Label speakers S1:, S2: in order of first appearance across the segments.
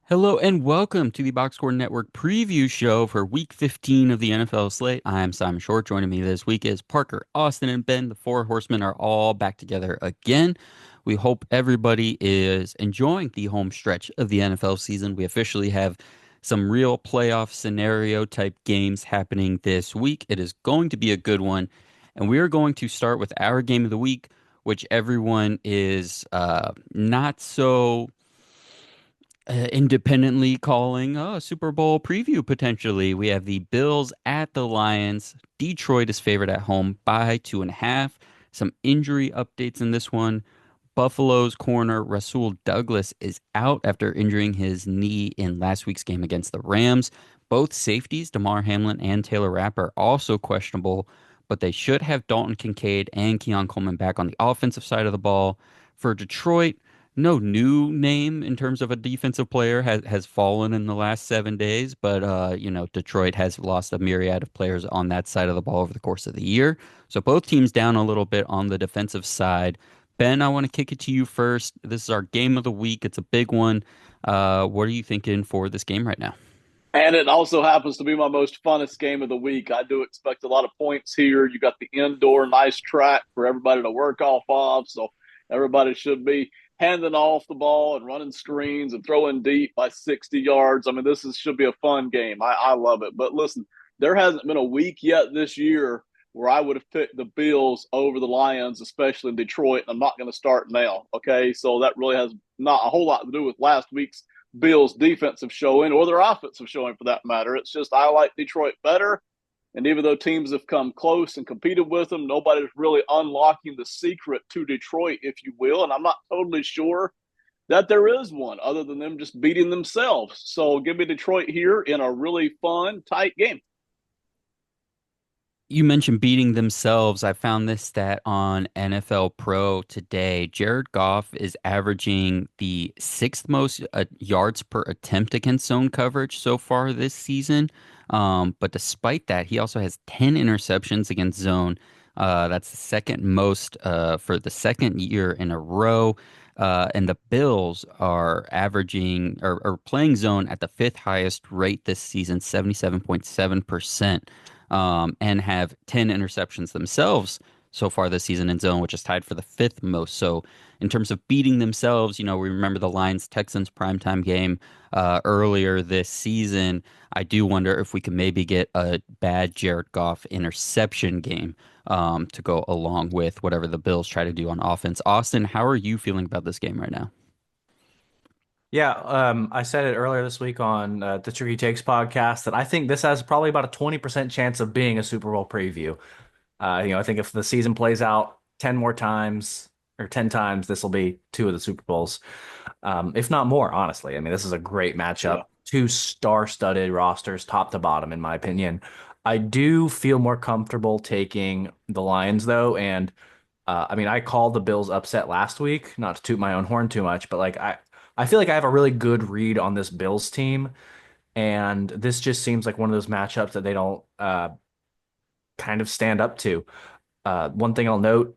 S1: Hello and welcome to the Box Score Network preview show for Week 15 of the NFL slate. I'm Simon Short. Joining me this week is Parker, Austin, and Ben. The four horsemen are all back together again. We hope everybody is enjoying the home stretch of the NFL season. We officially have some real playoff scenario type games happening this week. It is going to be a good one. And we are going to start with our game of the week, which everyone is not so independently calling a Super Bowl preview potentially. We have the Bills at the Lions. Detroit is favored at home by 2.5. Some injury updates in this one. Buffalo's corner Rasul Douglas is out after injuring his knee in last week's game against the Rams. Both safeties, Damar Hamlin and Taylor Rapp, are also questionable, but they should have Dalton Kincaid and Keon Coleman back on the offensive side of the ball. For Detroit, no new name in terms of a defensive player has fallen in the last 7 days, but Detroit has lost a myriad of players on that side of the ball over the course of the year. So both teams down a little bit on the defensive side. Ben, I want to kick it to you first. This is our game of the week. It's a big one. What are you thinking for this game right now?
S2: And it also happens to be my most funnest game of the week. I do expect a lot of points here. You got the indoor nice track for everybody to work off of. So everybody should be handing off the ball and running screens and throwing deep by 60 yards. I mean, should be a fun game. I love it. But listen, there hasn't been a week yet this year where I would have picked the Bills over the Lions, especially in Detroit. And I'm not going to start now. Okay. So that really has not a whole lot to do with last week's Bills' defensive showing or their offensive showing for that matter. It's just I like Detroit better. And even though teams have come close and competed with them, nobody's really unlocking the secret to Detroit, if you will. And I'm not totally sure that there is one other than them just beating themselves. So give me Detroit here in a really fun, tight game.
S1: You mentioned beating themselves. I found this stat on NFL Pro today. Jared Goff is averaging the sixth most yards per attempt against zone coverage so far this season. But despite that, he also has 10 interceptions against zone. That's the second most for the second year in a row. And the Bills are averaging or playing zone at the fifth highest rate this season, 77.7%, and have 10 interceptions themselves so far this season in zone, which is tied for the fifth most. So, in terms of beating themselves, we remember the Lions Texans primetime game earlier this season. I do wonder if we could maybe get a bad Jared Goff interception game to go along with whatever the Bills try to do on offense. Austin, how are you feeling about this game right now?
S3: Yeah, I said it earlier this week on the Tricky Takes podcast that I think this has probably about a 20% chance of being a Super Bowl preview. I think if the season plays out 10 more times or 10 times, this will be two of the Super Bowls, if not more, honestly. I mean, this is a great
S2: Yeah.
S3: matchup. Two star-studded rosters, top to bottom, in my opinion. I do feel more comfortable taking the Lions, though, and I mean, I called the Bills upset last week, not to toot my own horn too much, but I feel like I have a really good read on this Bills team, and this just seems like one of those matchups that they don't kind of stand up to. One thing I'll note,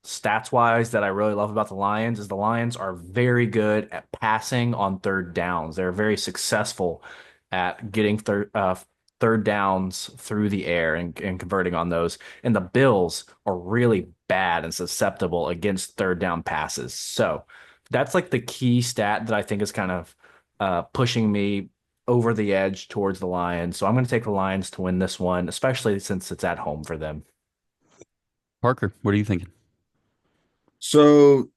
S3: stats wise, that I really love about the Lions is the Lions are very good at passing on third downs. They're very successful at getting third downs through the air and converting on those. And the Bills are really bad and susceptible against third down passes. So that's like the key stat that I think is kind of pushing me over the edge towards the Lions. So I'm going to take the Lions to win this one, especially since it's at home for them.
S1: Parker, what are you thinking?
S4: So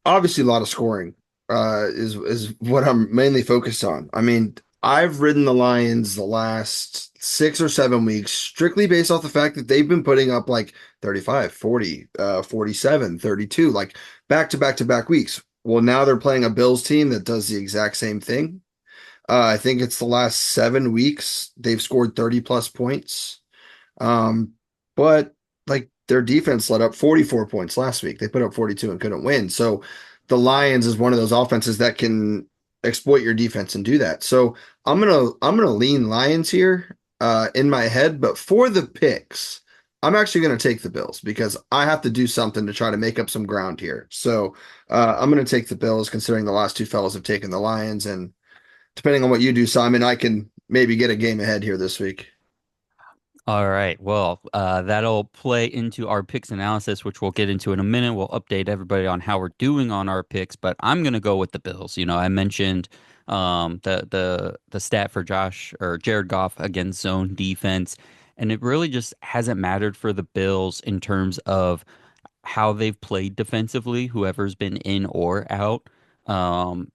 S4: obviously a lot of scoring is what I'm mainly focused on. I mean, I've ridden the Lions the last 6 or 7 weeks strictly based off the fact that they've been putting up like 35, 40, 47, 32, like back to back to back weeks. Well, now they're playing a Bills team that does the exact same thing. I think it's the last 7 weeks they've scored 30 plus points. Um, but like their defense let up 44 points last week. They put up 42 and couldn't win. So the Lions is one of those offenses that can exploit your defense and do that. So I'm gonna lean Lions here in my head, but for the picks, I'm actually gonna take the Bills because I have to do something to try to make up some ground here. So I'm gonna take the Bills considering the last two fellows have taken the Lions and depending on what you do, Simon, I can maybe get a game ahead here this week.
S1: All right. Well, that'll play into our picks analysis, which we'll get into in a minute. We'll update everybody on how we're doing on our picks, but I'm going to go with the Bills. I mentioned the stat for Josh or Jared Goff against zone defense, and it really just hasn't mattered for the Bills in terms of how they've played defensively, whoever's been in or out.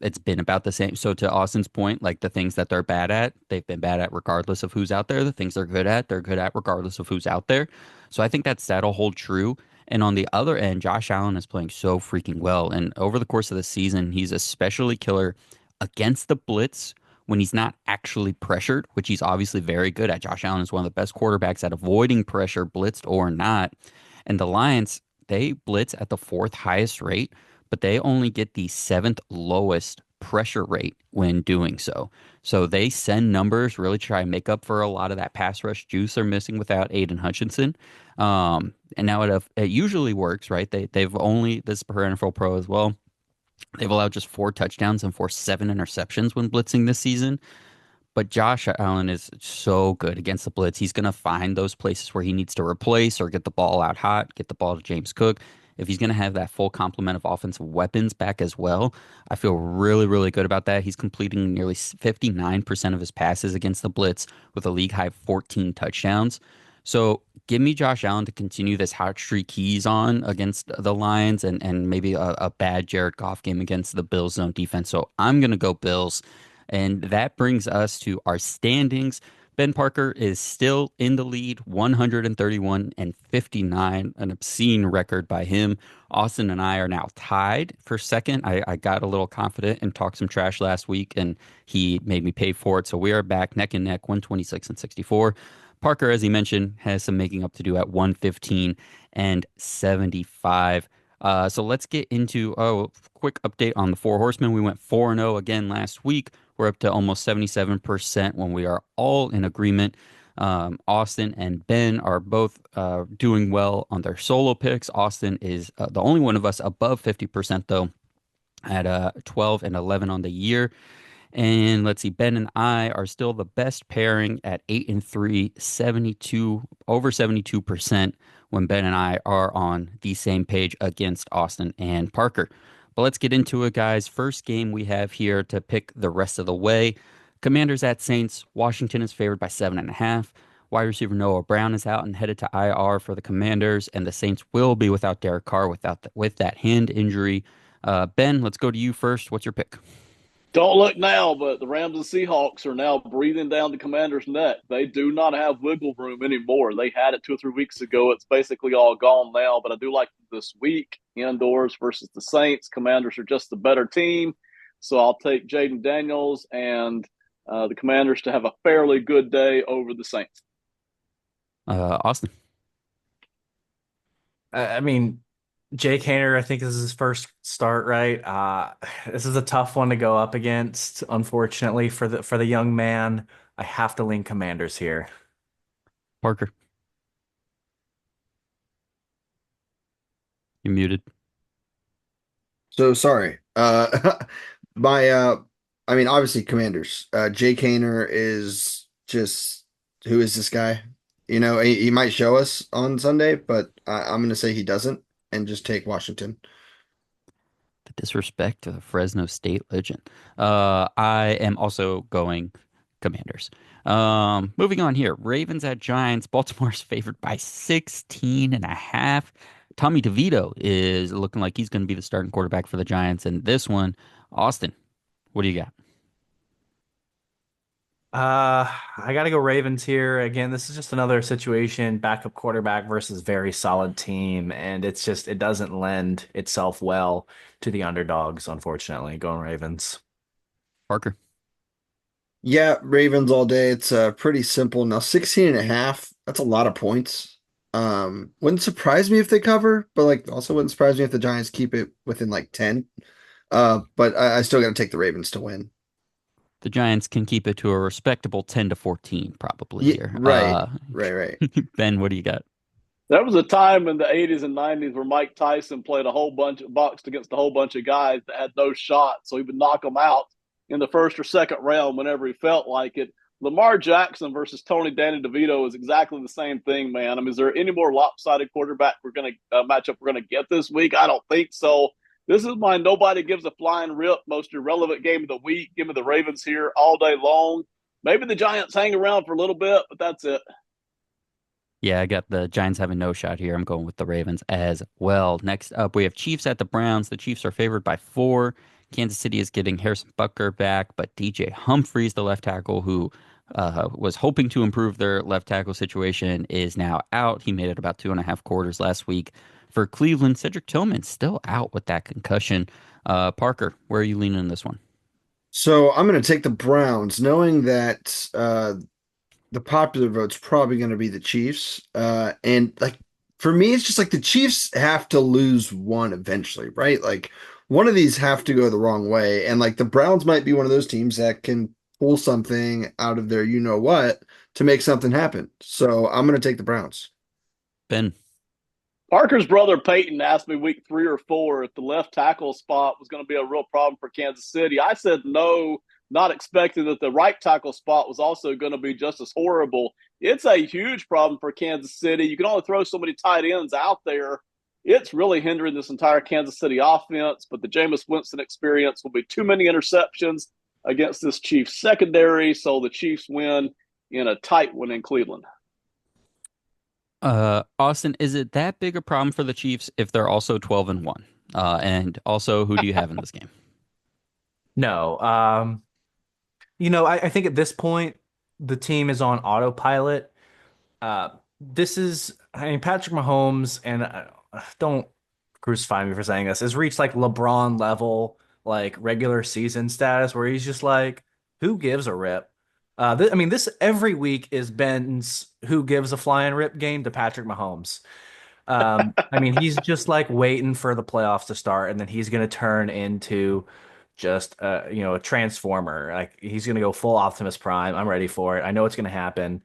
S1: It's been about the same. So to Austin's point, like the things that they're bad at, they've been bad at regardless of who's out there. The things they're good at regardless of who's out there. So I think that that'll hold true. And on the other end, Josh Allen is playing so freaking well. And over the course of the season, he's especially killer against the blitz when he's not actually pressured, which he's obviously very good at. Josh Allen is one of the best quarterbacks at avoiding pressure, blitzed or not. And the Lions, they blitz at the fourth highest rate, but they only get the seventh lowest pressure rate when doing so. So they send numbers, really try and make up for a lot of that pass rush juice they're missing without Aiden Hutchinson. And now it usually works, right? They've only, this is per NFL Pro as well. They've allowed just 4 touchdowns and forced 7 interceptions when blitzing this season. But Josh Allen is so good against the blitz. He's going to find those places where he needs to replace or get the ball out hot, get the ball to James Cook. If he's going to have that full complement of offensive weapons back as well, I feel really, really good about that. He's completing nearly 59% of his passes against the blitz with a league high 14 touchdowns. So give me Josh Allen to continue this hot streak he's on against the Lions and maybe a bad Jared Goff game against the Bills zone defense. So I'm going to go Bills. And that brings us to our standings. Ben Parker is still in the lead, 131 and 59, an obscene record by him. Austin and I are now tied for second. I got a little confident and talked some trash last week, and he made me pay for it. So we are back neck and neck, 126 and 64. Parker, as he mentioned, has some making up to do at 115 and 75. So let's get into a quick update on the Four Horsemen. We went 4-0 again last week. We're up to almost 77% when we are all in agreement. Austin and Ben are both doing well on their solo picks. Austin is the only one of us above 50%, though, at 12 and 11 on the year. And let's see, Ben and I are still the best pairing at 8 and 3, 72, over 72% when Ben and I are on the same page against Austin and Parker. But let's get into it, guys. First game we have here to pick the rest of the way. Commanders at Saints. Washington is favored by 7.5. Wide receiver Noah Brown is out and headed to IR for the Commanders, and the Saints will be without Derek Carr with that hand injury. Ben, let's go to you first. What's your pick?
S2: Don't look now, but the Rams and Seahawks are now breathing down the Commanders' neck. They do not have wiggle room anymore. They had it 2 or 3 weeks ago. It's basically all gone now, but I do like this week indoors versus the Saints. Commanders are just the better team, so I'll take Jaden Daniels and the Commanders to have a fairly good day over the Saints.
S1: Austin.
S3: I mean, Jake Haener, I think this is his first start, right? This is a tough one to go up against, unfortunately, for the young man. I have to lean Commanders here.
S1: Parker. You're muted.
S4: So sorry. My I mean obviously Commanders. Jake Haener is just who is this guy? He might show us on Sunday, but I'm gonna say he doesn't and just take Washington.
S1: The disrespect to the Fresno State legend. I am also going Commanders. Moving on here. Ravens at Giants. Baltimore's favored by 16.5. Tommy DeVito is looking like he's going to be the starting quarterback for the Giants in this one. Austin, what do you got?
S3: I got to go Ravens here. Again, this is just another situation, backup quarterback versus very solid team, and it doesn't lend itself well to the underdogs, unfortunately. Going Ravens.
S1: Parker.
S4: Yeah, Ravens all day. It's pretty simple. Now 16.5, that's a lot of points. Wouldn't surprise me if they cover, but also wouldn't surprise me if the Giants keep it within 10. But I still got to take the Ravens to win.
S1: The Giants can keep it to a respectable 10-14 probably here.
S4: Right. Right.
S1: Ben, what do you got?
S2: There was a time in the 80s and 90s where Mike Tyson played boxed against a whole bunch of guys that had no shot, so he would knock them out in the first or second round whenever he felt like it. Lamar Jackson versus Tony Danny DeVito is exactly the same thing, man. I mean, is there any more lopsided quarterback we're going to matchup we're going to get this week? I don't think so. This is my nobody gives a flying rip, most irrelevant game of the week. Give me the Ravens here all day long. Maybe the Giants hang around for a little bit, but that's it.
S1: Yeah, I got the Giants having no shot here. I'm going with the Ravens as well. Next up, we have Chiefs at the Browns. The Chiefs are favored by 4. Kansas City is getting Harrison Butker back, but DJ Humphries, the left tackle who was hoping to improve their left tackle situation, is now out. He made it about 2.5 quarters last week. For Cleveland, Cedric Tillman still out with that concussion. Parker, where are you leaning in this one?
S4: So I'm going to take the Browns, knowing that the popular vote's probably going to be the Chiefs. And like for me, it's just like the Chiefs have to lose one eventually, right? Like one of these have to go the wrong way. And like the Browns might be one of those teams that can pull something out of their you know what to make something happen. So I'm going to take the Browns.
S1: Ben.
S2: Parker's brother Peyton asked me week 3 or 4 if the left tackle spot was going to be a real problem for Kansas City. I said no, not expecting that the right tackle spot was also going to be just as horrible. It's a huge problem for Kansas City. You can only throw so many tight ends out there. It's really hindering this entire Kansas City offense, but the Jameis Winston experience will be too many interceptions against this Chiefs secondary, so the Chiefs win in a tight one in Cleveland.
S1: Austin, is it that big a problem for the Chiefs if they're also 12-1? And also, who do you have in this game?
S3: No. I think at this point the team is on autopilot. I mean, Patrick Mahomes, and don't crucify me for saying this, has reached like LeBron level, like regular season status where he's just like, who gives a rip? I mean, this every week is Ben's who gives a flying rip game to Patrick Mahomes. I mean, he's just like waiting for the playoffs to start, and then he's going to turn into just a transformer. Like he's going to go full Optimus Prime. I'm ready for it. I know it's going to happen.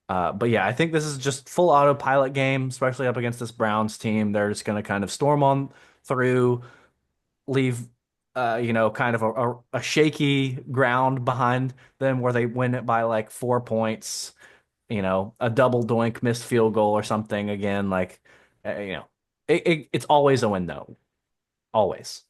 S3: But yeah, I think this is just full autopilot game, especially up against this Browns team. They're just going to kind of storm on through, leave kind of a shaky ground behind them where they win it by like 4 points, a double doink missed field goal or something again. Like, it's always a win though. Always.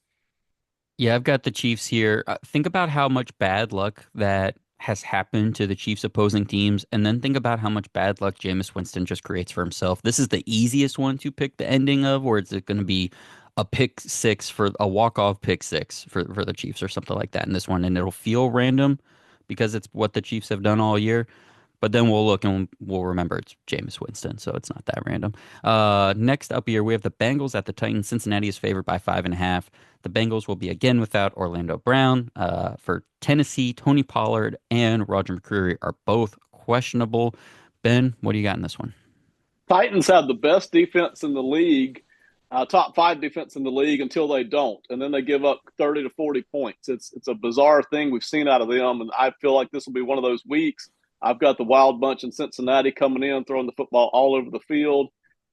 S1: Yeah, I've got the Chiefs here. Think about how much bad luck that has happened to the Chiefs' opposing teams, and then think about how much bad luck Jameis Winston just creates for himself. This is the easiest one to pick the ending of, or is it going to be a pick six for a walk-off pick six for the Chiefs or something like that in this one? And it'll feel random because it's what the Chiefs have done all year. But then we'll look and we'll remember it's Jameis Winston, so it's not that random. Next up here, we have the Bengals at the Titans. Cincinnati is favored by 5.5. The Bengals will be again without Orlando Brown. For Tennessee, Tony Pollard and Roger McCreary are both questionable. Ben, what do you got in this one?
S2: Titans have the best defense in the league, top 5 defense in the league until they don't, and then they give up 30 to 40 points. It's a bizarre thing we've seen out of them, and I feel like this will be one of those weeks. I've got the wild bunch in Cincinnati coming in, throwing the football all over the field.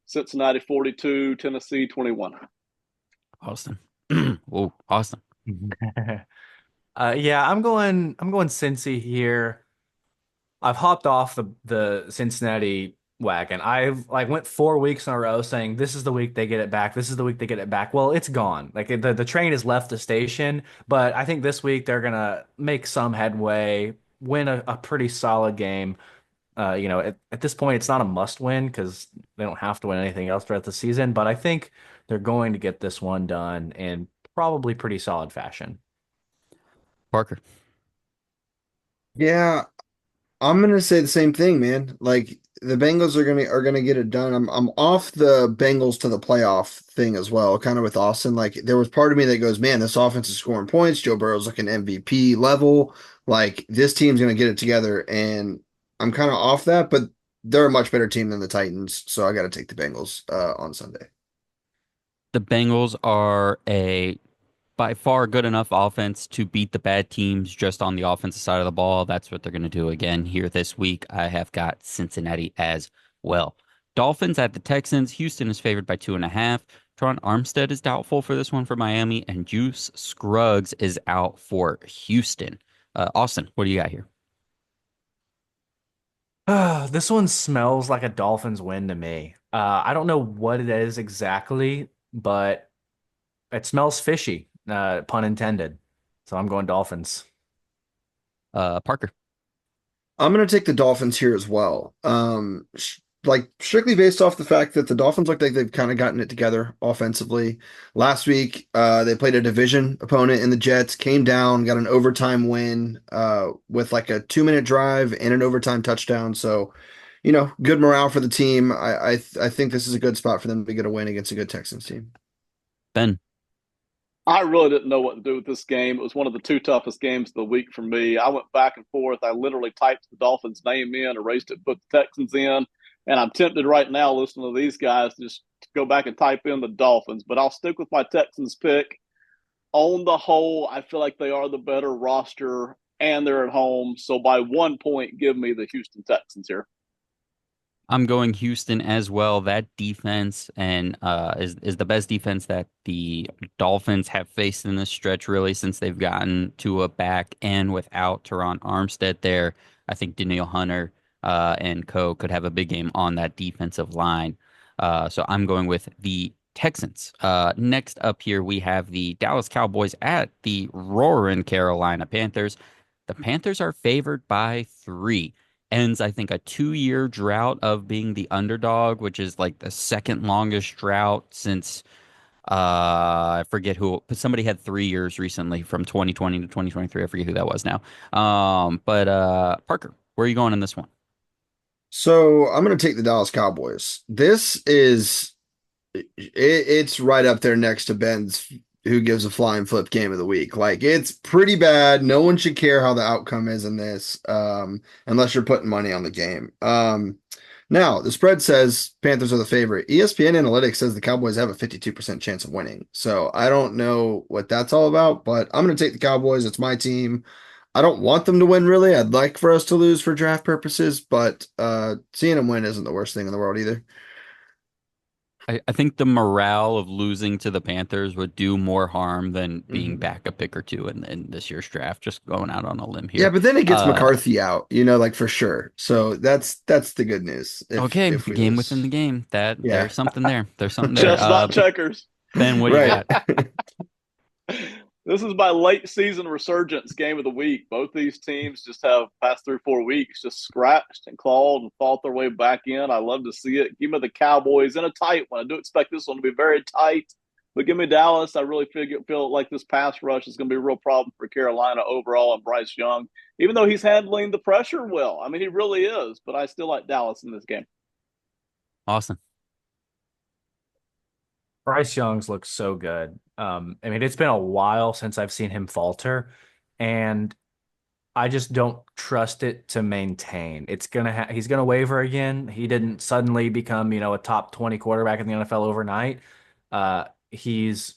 S2: Cincinnati 42, Tennessee 21.
S1: Austin. Whoa, Austin.
S3: Yeah, I'm going Cincy here. I've hopped off the Cincinnati wagon. I've like went 4 weeks in a row saying this is the week they get it back. This is the week they get it back. Well, it's gone. Like the train has left the station, but I think this week they're gonna make some headway, win a pretty solid game. At this point, it's not a must win because they don't have to win anything else throughout the season, but I think they're going to get this one done in probably pretty solid fashion.
S1: Parker.
S4: Yeah, I'm gonna say the same thing, man. Like the Bengals are gonna get it done. I'm off the Bengals to the playoff thing as well, kind of with Austin. Like there was part of me that goes, man, this offense is scoring points. Joe Burrow's looking MVP level. Like this team's gonna get it together, and I'm kind of off that, but they're a much better team than the Titans, so I got to take the Bengals on Sunday.
S1: The Bengals are a by far good enough offense to beat the bad teams just on the offensive side of the ball. That's what they're going to do again here this week. I have got Cincinnati as well. Dolphins at the Texans. Houston is favored by 2.5. Tron Armstead is doubtful for this one for Miami, and Juice Scruggs is out for Houston. Austin, what do you got here?
S3: This one smells like a Dolphins win to me. I don't know what it is exactly, but it smells fishy, pun intended. So I'm going Dolphins.
S1: Parker.
S4: I'm going to take the Dolphins here as well. Like strictly based off the fact that the Dolphins look like they've kind of gotten it together offensively. Last week, they played a division opponent in the Jets, came down, got an overtime win, with like a 2 minute drive and an overtime touchdown. So, good morale for the team. I think this is a good spot for them to get a win against a good Texans team.
S1: Ben.
S2: I really didn't know what to do with this game. It was one of the two toughest games of the week for me. I went back and forth. I literally typed the Dolphins' name in, erased it, put the Texans in, and I'm tempted right now, listening to these guys, just to go back and type in the Dolphins. But I'll stick with my Texans pick. On the whole, I feel like they are the better roster, and they're at home. So by 1 point, give me the Houston Texans here.
S1: I'm going Houston as well. That defense and is the best defense that the Dolphins have faced in this stretch, really, since they've gotten to a back and without Teron Armstead there. I think Danielle Hunter and co could have a big game on that defensive line. So I'm going with the Texans. Next up here, we have the Dallas Cowboys at the roaring Carolina Panthers. The Panthers are favored by 3. Ends, I think, a 2-year drought of being the underdog, which is like the second longest drought since I forget who, but somebody had 3 years recently from 2020 to 2023. I forget who that was now. But Parker, where are you going in this one?
S4: So I'm going to take the Dallas Cowboys. It's right up there next to Ben's who gives a flying flip game of the week. Like it's pretty bad. No one should care how the outcome is in this, unless you're putting money on the game. Now the spread says Panthers are the favorite. ESPN Analytics says the Cowboys have a 52% chance of winning. So I don't know what that's all about, but I'm going to take the Cowboys. It's my team. I don't want them to win really. I'd like for us to lose for draft purposes, but seeing them win isn't the worst thing in the world either.
S1: I think the morale of losing to the Panthers would do more harm than being
S4: Mhm.
S1: back a pick or two in this year's draft. Just going out on a limb
S4: Yeah,
S1: here.
S4: but then it gets
S1: Uh,
S4: McCarthy out, like for sure. So that's the good news
S1: okay,
S4: if we
S1: game within
S4: lose.
S1: the game.
S4: Yeah.
S1: There's something there. There's something there.
S2: Just not checkers.
S1: Ben, what do you
S4: Right.
S1: got?
S2: This is my late season resurgence game of the week. Both these teams just have past 3 or 4 weeks just scratched and clawed and fought their way back in. I love to see it. Give me the Cowboys in a tight one. I do expect this one to be very tight, but give me Dallas. I really feel like this pass rush is going to be a real problem for Carolina overall and Bryce Young, even though he's handling the pressure well. I mean, he really is, but I still like Dallas in this game.
S1: Awesome.
S3: Bryce Young's looks so good. I mean, it's been a while since I've seen him falter, and I just don't trust it to maintain. He's gonna waver again. He didn't suddenly become, a top 20 quarterback in the NFL overnight. He's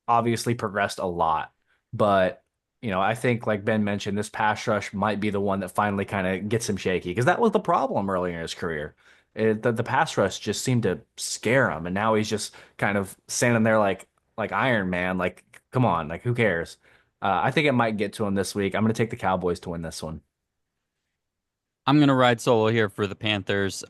S3: obviously progressed a lot, but I think like Ben mentioned, this pass rush might be the one that finally kind of gets him shaky because that was the problem earlier in his career. The pass rush just seemed to scare him, and now he's just kind of standing there like Iron Man. Like, come on, like who cares? I think it might get to him this week. I'm going to take the Cowboys to win this one.
S1: I'm gonna ride solo here for the Panthers.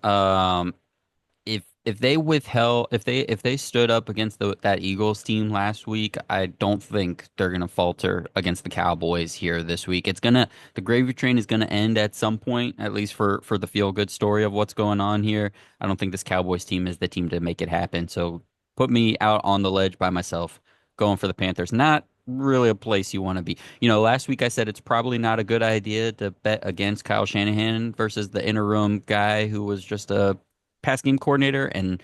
S1: If they withheld if they stood up against that Eagles team last week, I don't think they're gonna falter against the Cowboys here this week. The gravy train is gonna end at some point, at least for the feel good story of what's going on here. I don't think this Cowboys team is the team to make it happen. So put me out on the ledge by myself, going for the Panthers. Not really a place you want to be. Last week I said it's probably not a good idea to bet against Kyle Shanahan versus the interim guy who was just a pass game coordinator, and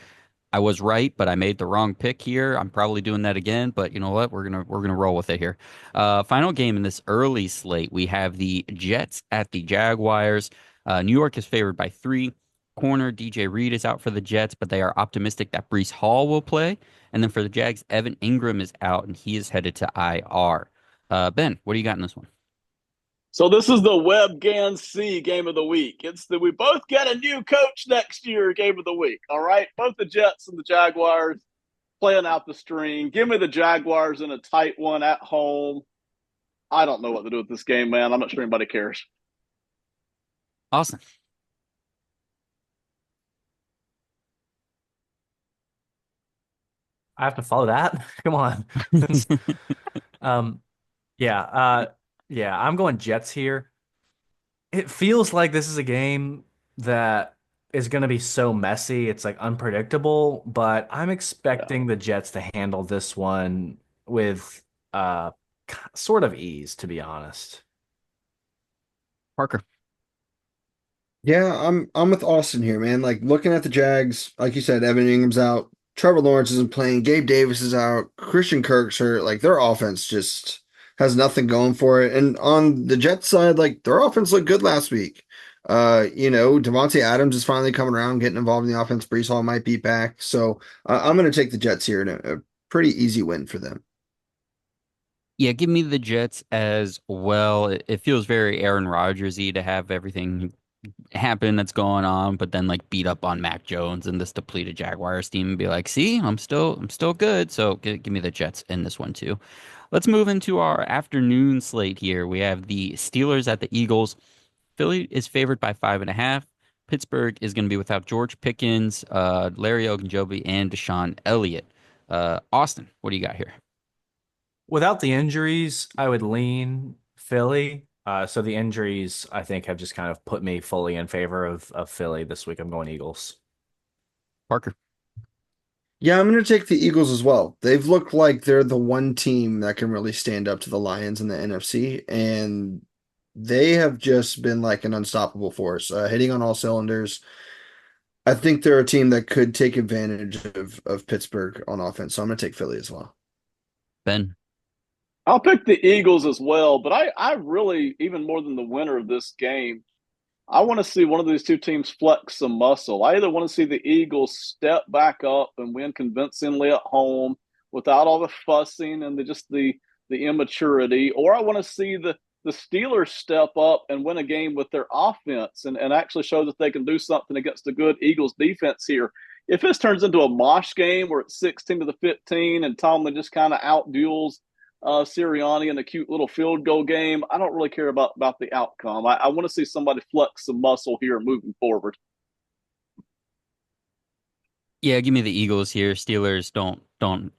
S1: I was right, but I made the wrong pick here. I'm probably doing that again, but you know what? We're gonna roll with it here. Final game in this early slate, we have the Jets at the Jaguars. New York is favored by 3. Corner DJ Reed is out for the Jets, but they are optimistic that Brees Hall will play. And then for the Jags, Evan Ingram is out, and he is headed to IR. Ben, what do you got in this one?
S2: So this is the Web Gan C game of the week. It's the we both get a new coach next year game of the week. All right, both the Jets and the Jaguars playing out the string. Give me the Jaguars in a tight one at home. I don't know what to do with this game, man. I'm not sure anybody cares.
S1: Austin.
S3: I have to follow that. Come on. Um, yeah, yeah, I'm going Jets here. It feels like this is a game that is going to be so messy. It's like unpredictable, but I'm
S2: Yeah.
S3: expecting the Jets to handle this one with uh sort of ease, to be honest.
S1: Parker.
S4: Yeah, I'm with Austin here, man. Like looking at the Jags, like you said, Evan Ingram's out, Trevor Lawrence isn't playing, Gabe Davis is out, Christian Kirk's hurt. Like their offense just has nothing going for it. And on the Jets side, like their offense looked good last week. Devontae Adams is finally coming around, getting involved in the offense. Brees Hall might be back, so I'm going to take the Jets here in a pretty easy win for them.
S1: Yeah, give me the Jets as well. It feels very Aaron Rodgers-y to have everything happen that's going on, but then like beat up on Mac Jones and this depleted Jaguars team and be like, see, I'm still good. So give me the Jets in this one too. Let's move into our afternoon slate here. We have the Steelers at the Eagles. Philly is favored by 5.5. Pittsburgh is going to be without George Pickens, Larry Ogunjobi, and Deshaun Elliott. Austin, what do you got here?
S3: Without the injuries, I would lean Philly. So the injuries, I think, have just kind of put me fully in favor of Philly this week. I'm going Eagles.
S1: Parker.
S4: Yeah, I'm going to take the Eagles as well. They've looked like they're the one team that can really stand up to the Lions in the NFC, and they have just been like an unstoppable force, hitting on all cylinders. I think they're a team that could take advantage of Pittsburgh on offense, so I'm going to take Philly as well.
S1: Ben.
S2: I'll pick the Eagles as well, but I really, even more than the winner of this game, I want to see one of these two teams flex some muscle. I either want to see the Eagles step back up and win convincingly at home without all the fussing and the immaturity, or I want to see the Steelers step up and win a game with their offense and actually show that they can do something against a good Eagles defense here. If this turns into a mosh game where it's 16 to the 15 and Tomlin just kind of outduels Sirianni in a cute little field goal game, I don't really care about the outcome. I want to see somebody flex some muscle here moving forward.
S1: Yeah, give me the Eagles here. Steelers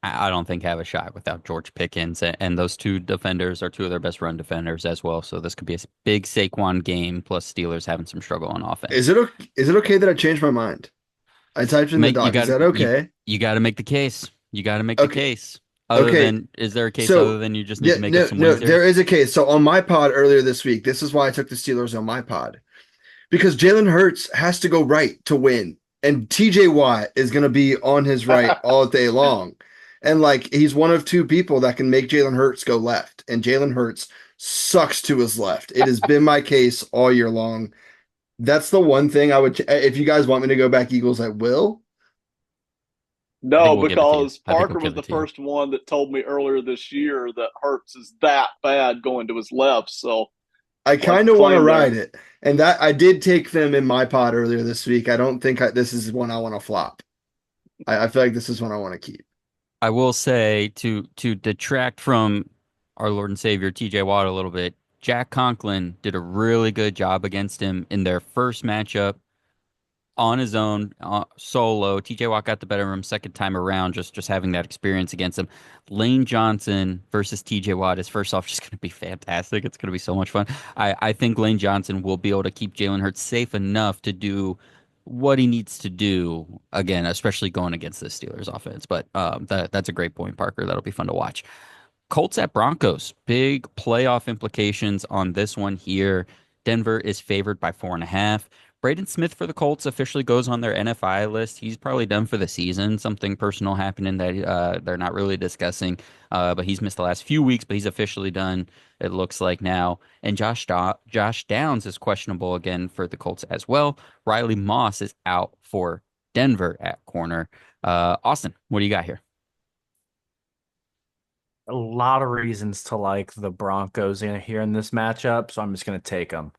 S1: I don't think have a shot without George Pickens, and those two defenders are two of their best run defenders as well. So this could be a big Saquon game. Plus Steelers having some struggle on offense.
S4: Is it okay that I changed my mind? I typed in the
S1: Make you
S4: doc. Is
S1: got
S4: that
S1: you
S4: okay?
S1: you got to make the case. You got to make the
S4: Okay.
S1: case. Other
S4: Okay.
S1: than is there a case other
S4: So,
S1: than you just need
S4: yeah,
S1: to make up
S4: no,
S1: some
S4: no,
S1: wins here?
S4: there is a case. So on my pod earlier this week, this is why I took the Steelers on my pod. Because Jalen Hurts has to go right to win. And TJ Watt is going to be on his right all day long. And like he's one of two people that can make Jalen Hurts go left. And Jalen Hurts sucks to his left. It has been my case all year long. That's the one thing I would, if you guys want me to go back Eagles, I will.
S1: I think
S2: No,
S1: we'll give it to you.
S2: because
S1: I think we'll
S2: Parker was
S1: give
S2: the
S1: it to you.
S2: first one that told me earlier this year that Hurts is that bad going to his left. So
S4: I
S2: quite
S4: kind
S2: the
S4: of want to
S2: claim
S4: ride
S2: there.
S4: it. And that I did take them in my pod earlier this week. I don't think this is one I want to flop. I feel like this is one I want to keep.
S1: I will say to detract from our Lord and Savior TJ Watt a little bit, Jack Conklin did a really good job against him in their first matchup on his own, solo. TJ Watt got the better of him second time around, just having that experience against him. Lane Johnson versus TJ Watt is first off just going to be fantastic. It's going to be so much fun. I think Lane Johnson will be able to keep Jalen Hurts safe enough to do what he needs to do again, especially going against the Steelers offense. But that's a great point, Parker. That'll be fun to watch. Colts at Broncos. Big playoff implications on this one here. Denver is favored by 4.5. Braden Smith for the Colts officially goes on their NFI list. He's probably done for the season. Something personal happening that they're not really discussing. But he's missed the last few weeks, but he's officially done, it looks like now. And Josh Downs is questionable again for the Colts as well. Riley Moss is out for Denver at corner. Austin, what do you got here?
S3: A lot of reasons to like the Broncos in here in this matchup, so I'm just going to take them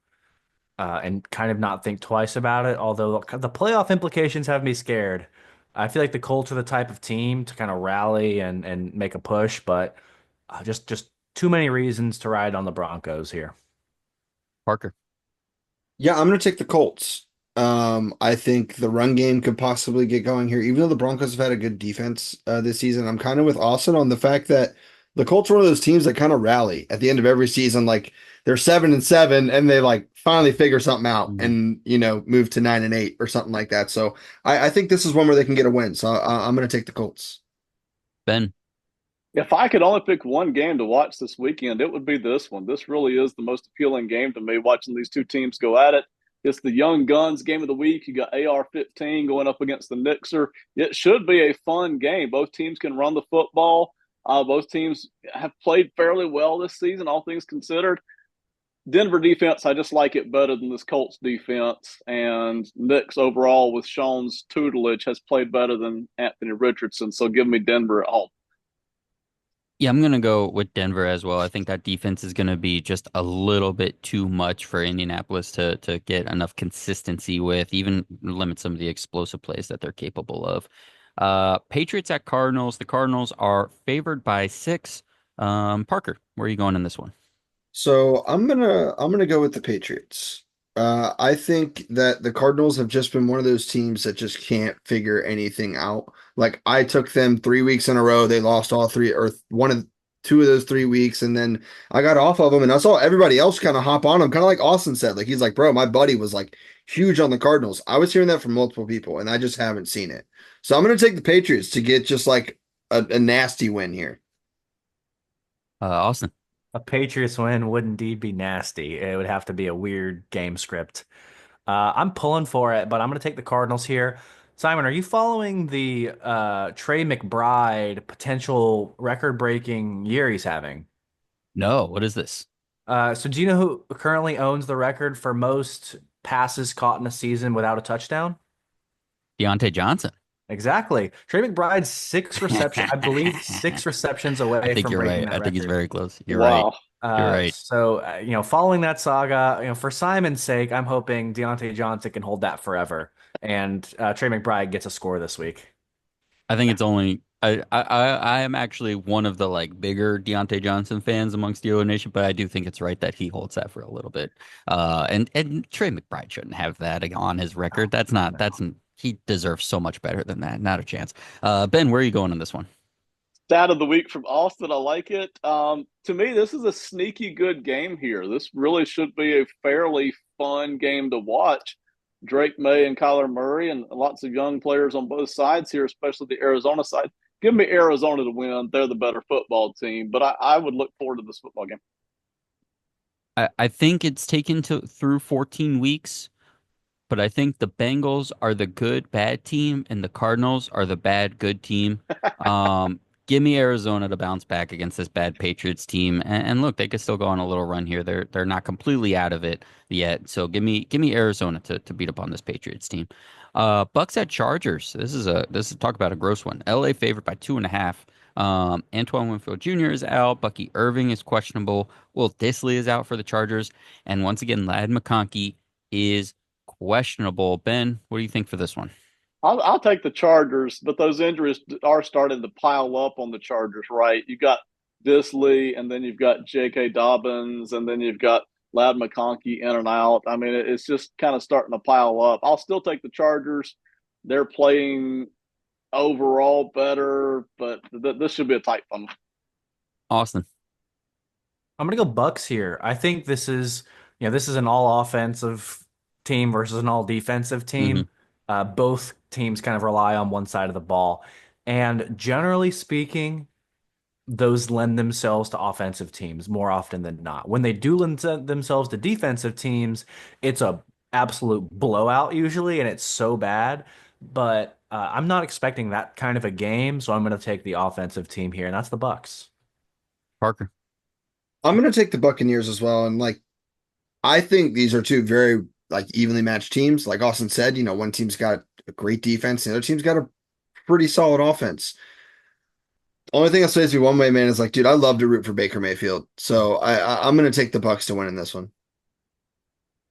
S3: and kind of not think twice about it. Although the playoff implications have me scared. I feel like the Colts are the type of team to kind of rally and make a push, but just too many reasons to ride on the Broncos here.
S1: Parker.
S4: Yeah, I'm going to take the Colts. I think the run game could possibly get going here, even though the Broncos have had a good defense this season. I'm kind of with Austin on the fact that the Colts are one of those teams that kind of rally at the end of every season. Like they're 7-7, and they like finally figure something out
S1: Mhm.
S4: and move to 9-8 or something like that. So I think this is one where they can get a win. So I'm going to take the Colts.
S1: Ben.
S2: If I could only pick one game to watch this weekend, it would be this one. This really is the most appealing game to me, watching these two teams go at it. It's the Young Guns game of the week. You got AR-15 going up against the Nixer. It should be a fun game. Both teams can run the football. Both teams have played fairly well this season, all things considered. Denver defense, I just like it better than this Colts defense. And Nix overall, with Sean's tutelage, has played better than Anthony Richardson. So give me Denver at home.
S1: Yeah, I'm gonna go with Denver as well. I think that defense is gonna be just a little bit too much for Indianapolis to get enough consistency with, even limit some of the explosive plays that they're capable of. Patriots at Cardinals. The Cardinals are favored by 6. Parker, where are you going in this one?
S4: So I'm gonna go with the Patriots. I think that the Cardinals have just been one of those teams that just can't figure anything out. Like I took them 3 weeks in a row. They lost all three or one of 2 of those 3 weeks, and then I got off of them, and I saw everybody else kind of hop on them, kind of like Austin said. Like he's like, bro, my buddy was like huge on the Cardinals. I was hearing that from multiple people, and I just haven't seen it. So I'm gonna take the Patriots to get just like a nasty win here.
S1: Austin.
S3: A Patriots win would indeed be nasty. It would have to be a weird game script. I'm pulling for it, but I'm going to take the Cardinals here. Simon, are you following the Trey McBride potential record-breaking year he's having?
S1: No, what is this?
S3: So do you know who currently owns the record for most passes caught in a season without a touchdown?
S1: Deontay Johnson.
S3: Exactly. Trey McBride's I believe 6 receptions
S1: I
S3: away
S1: think
S3: from
S1: you're
S3: breaking
S1: right.
S3: that
S1: I think he's
S3: record.
S1: very close. You're right.
S2: Wow.
S1: You're right.
S3: Following that saga, for Simon's sake, I'm hoping Deontay Johnson can hold that forever, and Trey McBride gets a score this week.
S1: I think it's only I am actually one of the like bigger Deontay Johnson fans amongst the O Nation, but I do think it's right that he holds that for a little bit. And Trey McBride shouldn't have that on his record. That's not
S3: No.
S1: that's he deserves so much better than that. Not a chance. Ben, where are you going on this one?
S2: Stat of the week from Austin. I like it. To me, this is a sneaky good game here. This really should be a fairly fun game to watch. Drake May and Kyler Murray, and lots of young players on both sides here, especially the Arizona side. Give me Arizona to win. They're the better football team, but I would look forward to this football game.
S1: I think it's taken to through 14 weeks, but I think the Bengals are the good bad team and the Cardinals are the bad good team. Give me Arizona to bounce back against this bad Patriots team, and look, they could still go on a little run here. They're not completely out of it yet, so give me Arizona to beat up on this Patriots team. Bucks at Chargers. This is talk about a gross one. LA favored by 2.5. Antoine Winfield Jr. is out. Bucky Irving is questionable. Will Disley is out for the Chargers, and once again, Lad McConkey is questionable. Ben, what do you think for this one?
S2: I'll take the Chargers, but those injuries are starting to pile up on the Chargers, right? You got Disley, and then you've got J.K. Dobbins, and then you've got Loud McConkey in and out. I mean, it's just kind of starting to pile up. I'll still take the Chargers. They're playing overall better, but this should be a tight one.
S1: Austin.
S3: I'm gonna go Bucks here. I think this is an all offensive team versus an all defensive
S1: Hmm.
S3: team. Both teams kind of rely on one side of the ball, and generally speaking, those lend themselves to offensive teams more often than not. When they do lend themselves to defensive teams, it's a absolute blowout usually, and it's so bad. But I'm not expecting that kind of a game, so I'm going to take the offensive team here, and that's the Bucks.
S1: Parker.
S4: I'm gonna take the Buccaneers as well, and like I think these are two very like evenly matched teams. Like Austin said, one team's got a great defense, the other team's got a pretty solid offense. Only thing I'll say is be one way, man, is like, dude, I love to root for Baker Mayfield. So I'm gonna take the Bucks to win in this one.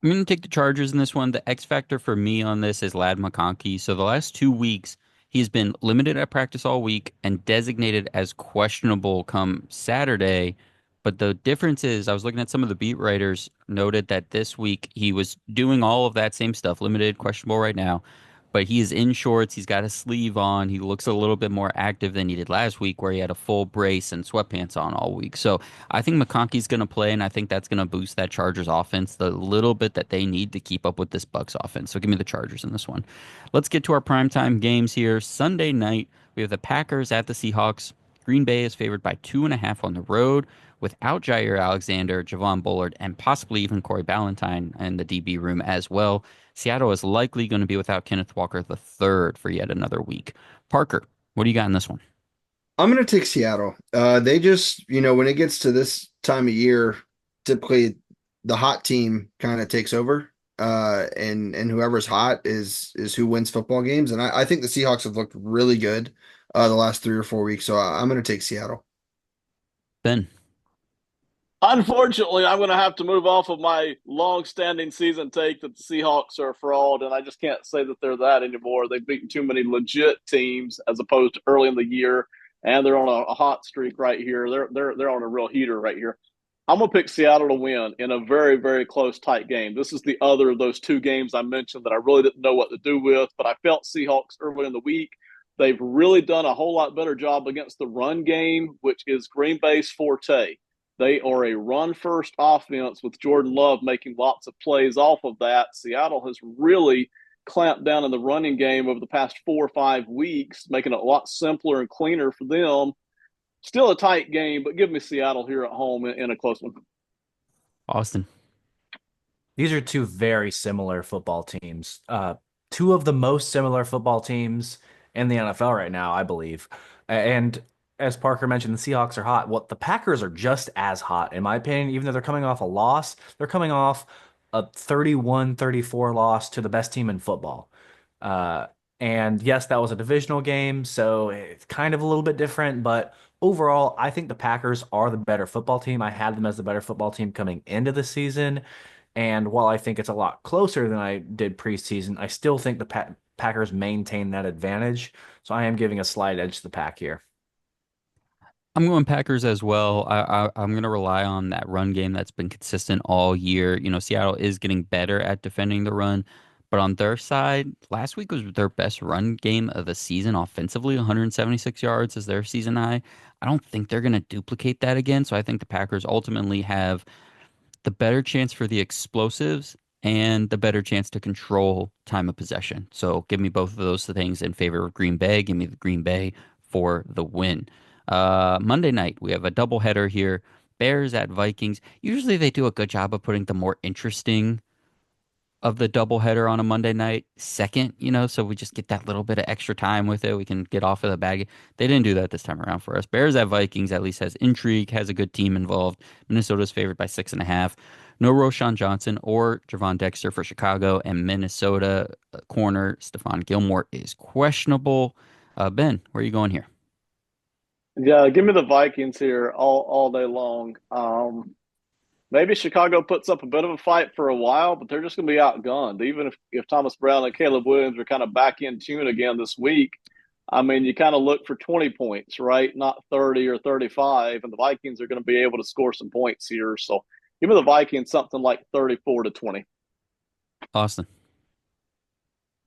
S1: I'm going to take the Chargers in this one. The X factor for me on this is Lad McConkey. So the last 2 weeks, he's been limited at practice all week and designated as questionable come Saturday. But the difference is, I was looking at some of the beat writers noted that this week he was doing all of that same stuff, limited, questionable right now, but he is in shorts. He's got a sleeve on. He looks a little bit more active than he did last week, where he had a full brace and sweatpants on all week. So I think McConkey's going to play, and I think that's going to boost that Chargers offense the little bit that they need to keep up with this Bucks offense. So give me the Chargers in this one. Let's get to our primetime games here. Sunday night, we have the Packers at the Seahawks. Green Bay is favored by 2.5 on the road without Jair Alexander, Javon Bullard, and possibly even Corey Ballantyne in the DB room as well. Seattle is likely going to be without Kenneth Walker III for yet another week. Parker, what do you got in this one?
S4: I'm going to take Seattle. They just, when it gets to this time of year, typically the hot team kind of takes over. And whoever's hot is who wins football games. And I think the Seahawks have looked really good the last 3 or 4 weeks. So I'm going to take Seattle.
S1: Ben.
S2: Unfortunately, I'm going to have to move off of my long-standing season take that the Seahawks are a fraud, and I just can't say that they're that anymore. They've beaten too many legit teams as opposed to early in the year, and they're on a hot streak right here. They're on a real heater right here. I'm going to pick Seattle to win in a very, very close, tight game. This is the other of those two games I mentioned that I really didn't know what to do with, but I felt Seahawks early in the week. They've really done a whole lot better job against the run game, which is Green Bay's forte. They are a run first offense with Jordan Love making lots of plays off of that. Seattle has really clamped down in the running game over the past 4 or 5 weeks, making it a lot simpler and cleaner for them. Still a tight game, but give me Seattle here at home in a close one.
S1: Austin.
S3: These are two very similar football teams. Two of the most similar football teams in the NFL right now, I believe. And as Parker mentioned, the Seahawks are hot. Well, the Packers are just as hot, in my opinion, even though they're coming off a loss. They're coming off a 31-34 loss to the best team in football. Uh, and yes, that was a divisional game, so it's kind of a little bit different, but overall, I think the Packers are the better football team. I had them as the better football team coming into the season. And while I think it's a lot closer than I did preseason, I still think the Packers maintain that advantage. So I am giving a slight edge to the Pack here.
S1: I'm going Packers as well. I'm going to rely on that run game that's been consistent all year. Seattle is getting better at defending the run, but on their side, last week was their best run game of the season offensively. 176 yards is their season high. I don't think they're going to duplicate that again. So I think the Packers ultimately have the better chance for the explosives and the better chance to control time of possession. So give me both of those things in favor of Green Bay. Give me the Green Bay for the win. Monday night, we have a doubleheader here. Bears at Vikings. Usually they do a good job of putting the more interesting of the doubleheader on a Monday night second, so we just get that little bit of extra time with it. We can get off of the bag. They didn't do that this time around for us. Bears at Vikings at least has intrigue, has a good team involved. Minnesota's favored by 6.5. No Roshan Johnson or Javon Dexter for Chicago, and Minnesota corner Stephon Gilmore is questionable. Ben, where are you going here?
S2: Yeah, give me the Vikings here all day long. Maybe Chicago puts up a bit of a fight for a while, but they're just going to be outgunned. Even if Thomas Brown and Caleb Williams are kind of back in tune again this week, I mean, you kind of look for 20 points, right? Not 30 or 35, and the Vikings are going to be able to score some points here. So give me the Vikings something like 34-20.
S1: Austin.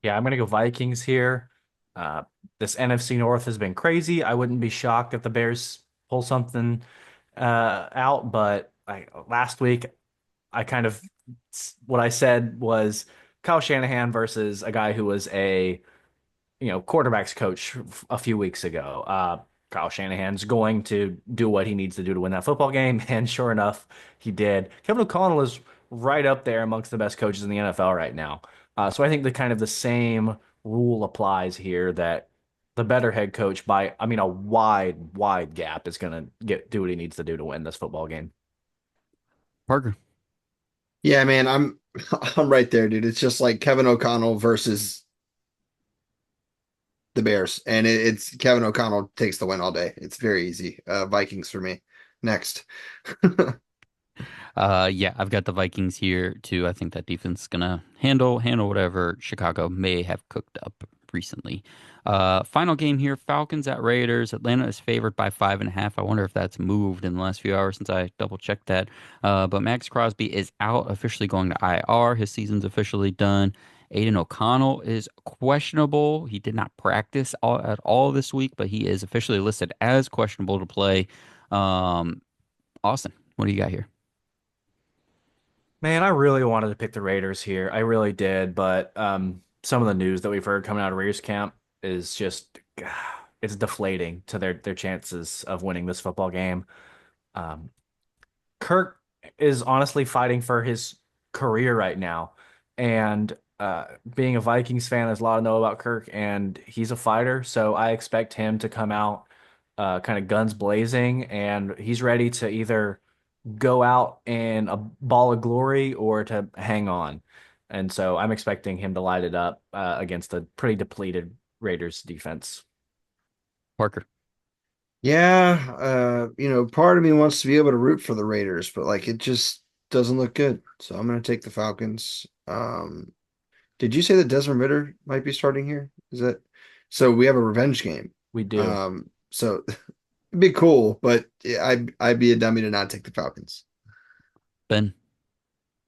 S3: Yeah, I'm going to go Vikings here. This NFC North has been crazy. I wouldn't be shocked if the Bears pull something out, but last week I kind of what I said was Kyle Shanahan versus a guy who was a quarterbacks coach a few weeks ago. Kyle Shanahan's going to do what he needs to do to win that football game, and sure enough, he did. Kevin O'Connell is right up there amongst the best coaches in the NFL right now. So I think the same rule applies here that the better head coach by a wide gap is going to do what he needs to do to win this football game.
S1: Parker.
S4: Yeah, man, I'm I'm right there, dude. It's just like Kevin O'Connell versus the Bears, and it's Kevin O'Connell takes the win all day. It's very easy. Vikings for me. Next.
S1: Yeah, I've got the Vikings here too. I think that defense is gonna handle whatever Chicago may have cooked up recently. Final game here, Falcons at Raiders. Atlanta is favored by 5.5. I wonder if that's moved in the last few hours since I double checked that. But Max Crosby is out, officially going to IR. His season's officially done. Aiden O'Connell is questionable. He did not practice at all this week, but he is officially listed as questionable to play. Um, Austin, what do you got here?
S3: Man, I really wanted to pick the Raiders here. I really did, but some of the news that we've heard coming out of Raiders camp is just it's deflating to their chances of winning this football game. Um, Kirk is honestly fighting for his career right now, and being a Vikings fan, there's a lot to know about Kirk, and he's a fighter, so I expect him to come out kind of guns blazing, and he's ready to either go out in a ball of glory or to hang on. And so I'm expecting him to light it up against a pretty depleted Raiders defense.
S1: Parker.
S4: Yeah, part of me wants to be able to root for the Raiders, but like it just doesn't look good. So I'm gonna take the Falcons. Did you say that Desmond Ritter might be starting here? Is that so we have a revenge game?
S3: We do.
S4: So it'd be cool, but yeah, I'd be a dummy to not take the Falcons.
S1: Ben.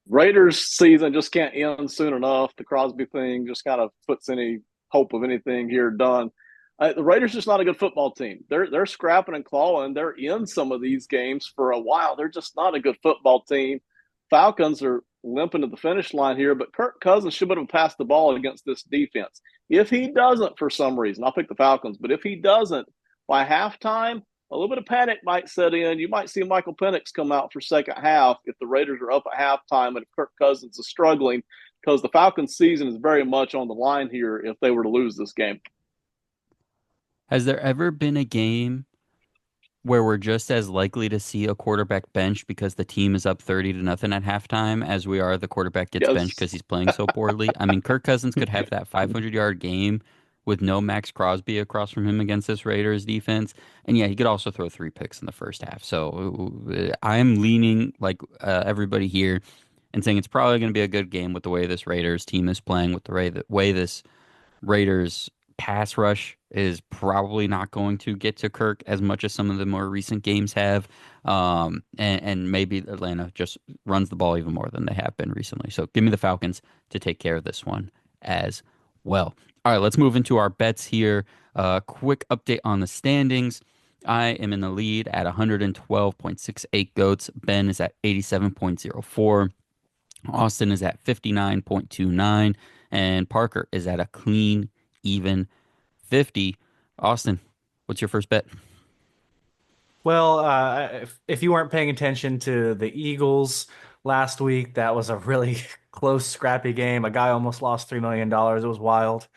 S2: Raiders season just can't end soon enough. The Crosby thing just kind of puts any hope of anything here done. The Raiders just not a good football team. They're scrapping and clawing. They're in some of these games for a while. They're just not a good football team. Falcons are limping to the finish line here, but Kirk Cousins should have passed the ball against this defense. If he doesn't, for some reason, I'll pick the Falcons. But if he doesn't, by halftime, a little bit of panic might set in. You might see Michael Penix come out for second half if the Raiders are up at halftime and if Kirk Cousins is struggling, because the Falcons' season is very much on the line here if they were to lose this game.
S1: Has there ever been a game where we're just as likely to see a quarterback bench because the team is up 30-0 at halftime as we are the quarterback gets benched
S2: Yes.
S1: because he's playing so poorly? I mean, Kirk Cousins could have that 500-yard game with no Max Crosby across from him against this Raiders defense. And yeah, he could also throw 3 picks in the first half. So I'm leaning like everybody here and saying it's probably going to be a good game with the way this Raiders team is playing, with the way this Raiders pass rush is probably not going to get to Kirk as much as some of the more recent games have. And maybe Atlanta just runs the ball even more than they have been recently. So give me the Falcons to take care of this one as well. All right, let's move into our bets here. Quick update on the standings. I am in the lead at 112.68 goats. Ben is at 87.04. Austin is at 59.29, and Parker is at a clean, even 50. Austin, what's your first bet?
S3: Well, if you weren't paying attention to the Eagles last week, that was a really close, scrappy game. A guy almost lost $3 million. It was wild.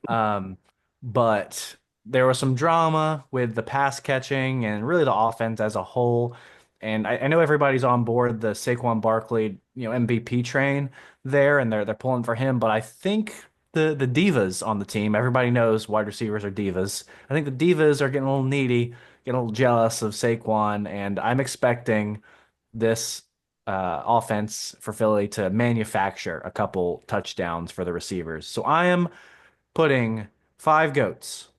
S3: Um, but there was some drama with the pass catching and really the offense as a whole. And I know everybody's on board the Saquon Barkley, MVP train there, and they're pulling for him. But I think the divas on the team, everybody knows wide receivers are divas. I think the divas are getting a little needy, getting a little jealous of Saquon, and I'm expecting this offense for Philly to manufacture a couple touchdowns for the receivers. So I am putting five goats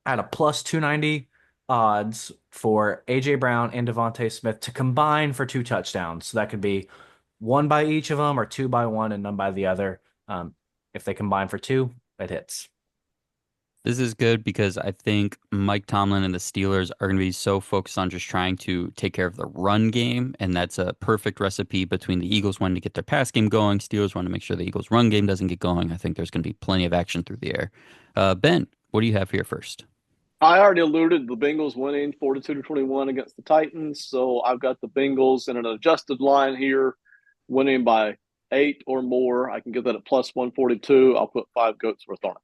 S3: at a plus 290 odds for AJ Brown and Devontae Smith to combine for two touchdowns. So that could be one by each of them or two by one and none by the other. If they combine for two, it hits.
S1: This is good because I think Mike Tomlin and the Steelers are going to be so focused on just trying to take care of the run game, and that's a perfect recipe between the Eagles wanting to get their pass game going, Steelers want to make sure the Eagles' run game doesn't get going. I think there's going to be plenty of action through the air. Ben, what do you have here first?
S2: I already alluded to the Bengals winning 42-21 against the Titans, so I've got the Bengals in an adjusted line here, winning by 8 or more. I can get that at plus 142. I'll put five goats worth on it.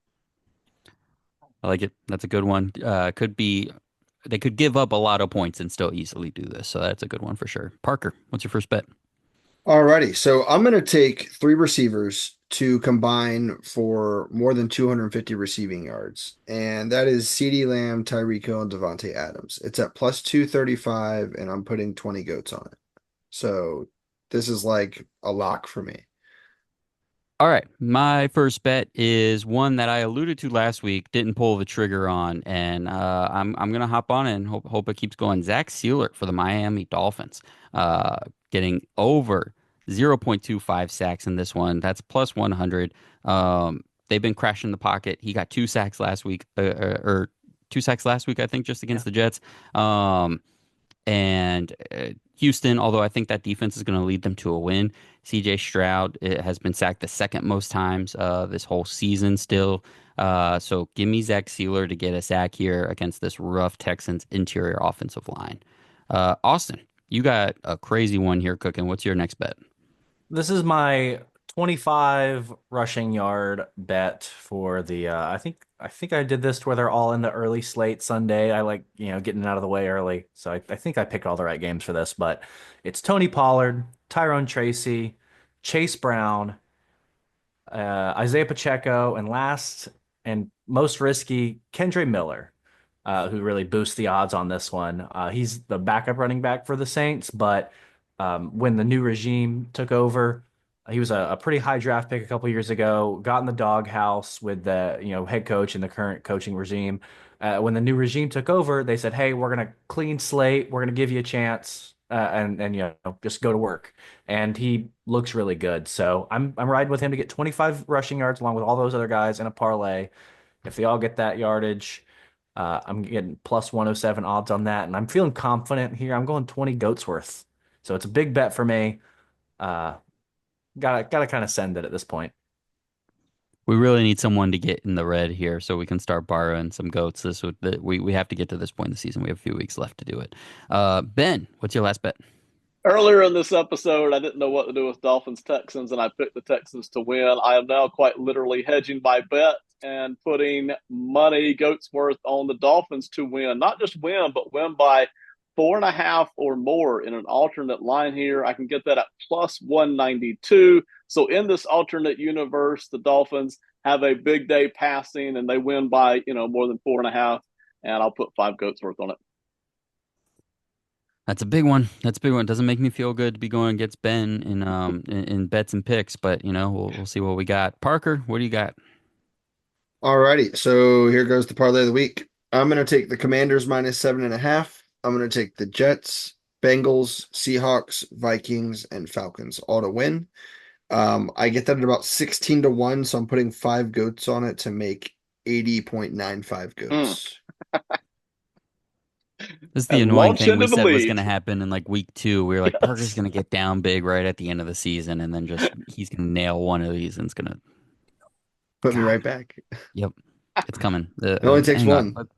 S1: I like it. That's a good one. They could give up a lot of points and still easily do this. So that's a good one for sure. Parker, what's your first bet?
S4: Alrighty, so I'm going to take three receivers to combine for more than 250 receiving yards, and that is CeeDee Lamb, Tyreek Hill, and Devontae Adams. It's at plus 235, and I'm putting 20 goats on it. So this is like a lock for me.
S1: All right, my first bet is one that I alluded to last week, didn't pull the trigger on, and I'm gonna hop on it and hope it keeps going. Zach Sealer for the Miami Dolphins, uh, getting over 0.25 sacks in this one. That's plus 100. They've been crashing the pocket. He got 2 sacks last week, or 2 sacks last week, I think, just
S3: Yeah.
S1: against the Jets. And Houston, although I think that defense is going to lead them to a win. CJ Stroud has been sacked the second most times this whole season still. So give me Zach Sealer to get a sack here against this rough Texans interior offensive line. Austin, you got a crazy one here cooking. What's your next bet?
S3: This is my 25 rushing yard bet for the I think I did this to where they're all in the early slate Sunday. I like, getting out of the way early. So I think I picked all the right games for this, but it's Tony Pollard, Tyrone Tracy, Chase Brown, Isaiah Pacheco, and last and most risky, Kendre Miller, who really boosts the odds on this one. He's the backup running back for the Saints, but when the new regime took over, he was a pretty high draft pick a couple years ago. Got in the doghouse with the head coach and the current coaching regime. When the new regime took over, they said, "Hey, we're gonna clean slate. We're gonna give you a chance, and just go to work." And he looks really good. So I'm riding with him to get 25 rushing yards along with all those other guys in a parlay. If they all get that yardage, I'm getting plus 107 odds on that, and I'm feeling confident here. I'm going 20 goats worth. So it's a big bet for me. Uh, gotta kind of send it at this point.
S1: We really need someone to get in the red here so we can start borrowing some goats. We have to get to this point in the season. We have a few weeks left to do it. Ben, what's your last bet?
S2: Earlier in this episode, I didn't know what to do with Dolphins Texans, and I picked the Texans to win. I am now quite literally hedging my bet and putting money, goats worth, on the Dolphins to win. Not just win, but win by 4.5 or more in an alternate line here. I can get that at plus 192. So in this alternate universe, the Dolphins have a big day passing and they win by, more than 4.5. And I'll put 5 goats worth on it.
S1: That's a big one. That's a big one. It doesn't make me feel good to be going against Ben in bets and picks, but we'll see what we got. Parker, what do you got?
S4: Alrighty, so here goes the parlay of the week. I'm going to take the Commanders minus 7.5. I'm going to take the Jets, Bengals, Seahawks, Vikings, and Falcons all to win. I get that at about 16 to 1, so I'm putting 5 goats on it to make 80.95 goats.
S1: This is the
S2: And
S1: annoying
S2: launch
S1: thing we
S2: into the
S1: said was
S2: league.
S1: going to happen in like week 2. We were like, Parker's
S2: Yes.
S1: going to get down big right at the end of the season, and then just he's going to nail one of these, and it's going to.
S4: Put me
S1: God.
S4: right back.
S1: Yep, it's coming.
S4: It only takes
S1: hang on.
S4: one.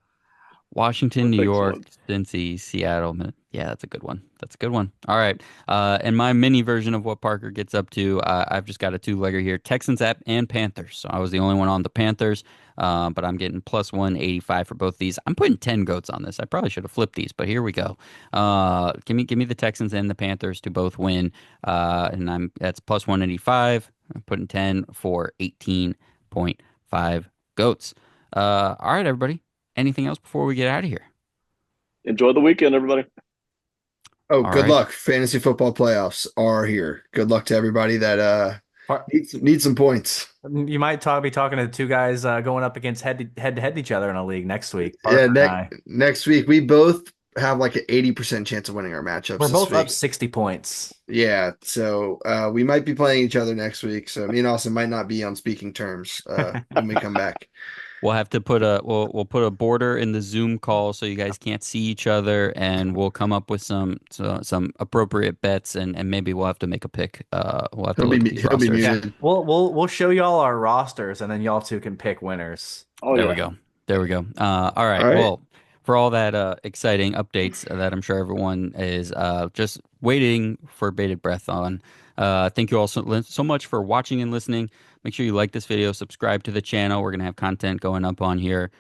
S1: Washington,
S2: It
S1: New
S2: takes
S1: York,
S2: one.
S1: Cincy, Seattle. Yeah, that's a good one. That's a good one. All right. And my mini version of what Parker gets up to, I've just got a two-legger here. Texans app and Panthers. So I was the only one on the Panthers, but I'm getting plus 185 for both these. I'm putting 10 goats on this. I probably should have flipped these, but here we go. Give me the Texans and the Panthers to both win. And that's plus 185. I'm putting 10 for 18.5 goats. All right, everybody. Anything else before we get out of here?
S2: Enjoy the weekend, everybody.
S4: Oh,
S1: All
S4: good
S1: right.
S4: luck. Fantasy football playoffs are here. Good luck to everybody that
S3: Par-
S4: needs some points.
S3: You might be talking to two guys going up against head to head each other in a league next week.
S4: Yeah,
S3: Parker and I.
S4: next week we both have like an 80% chance of winning our matchups
S3: We're
S4: this
S3: both up
S4: week.
S3: 60 points.
S4: Yeah, so we might be playing each other next week. So me and Austin might not be on speaking terms when we come back.
S1: We'll have to we'll put a border in the Zoom call so you guys can't see each other, and we'll come up with some appropriate bets, and maybe we'll have to make a pick. We'll have to
S4: He'll
S1: look at
S4: be
S1: these
S4: he'll be
S1: rosters.
S3: Yeah,
S4: muted.
S3: we'll show y'all our rosters, and then y'all two can pick winners.
S2: Oh,
S1: There
S2: yeah.
S1: we go. There we go. All right.
S4: All right.
S1: Well, for all that exciting updates that I'm sure everyone is just waiting for bated breath on. Thank you all so much for watching and listening. Make sure you like this video, subscribe to the channel. We're going to have content going up on here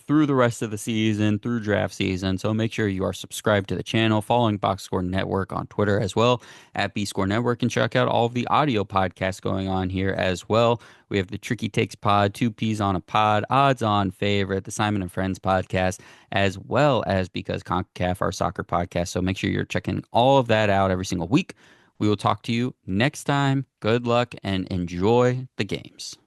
S1: through the rest of the season, through draft season. So make sure you are subscribed to the channel, following Box Score Network on Twitter as well, at B Score Network, and check out all of the audio podcasts going on here as well. We have the Tricky Takes Pod, Two Peas on a Pod, Odds On Favorite, the Simon and Friends podcast, as well as Because CONCACAF, our soccer podcast. So make sure you're checking all of that out every single week. We will talk to you next time. Good luck and enjoy the games.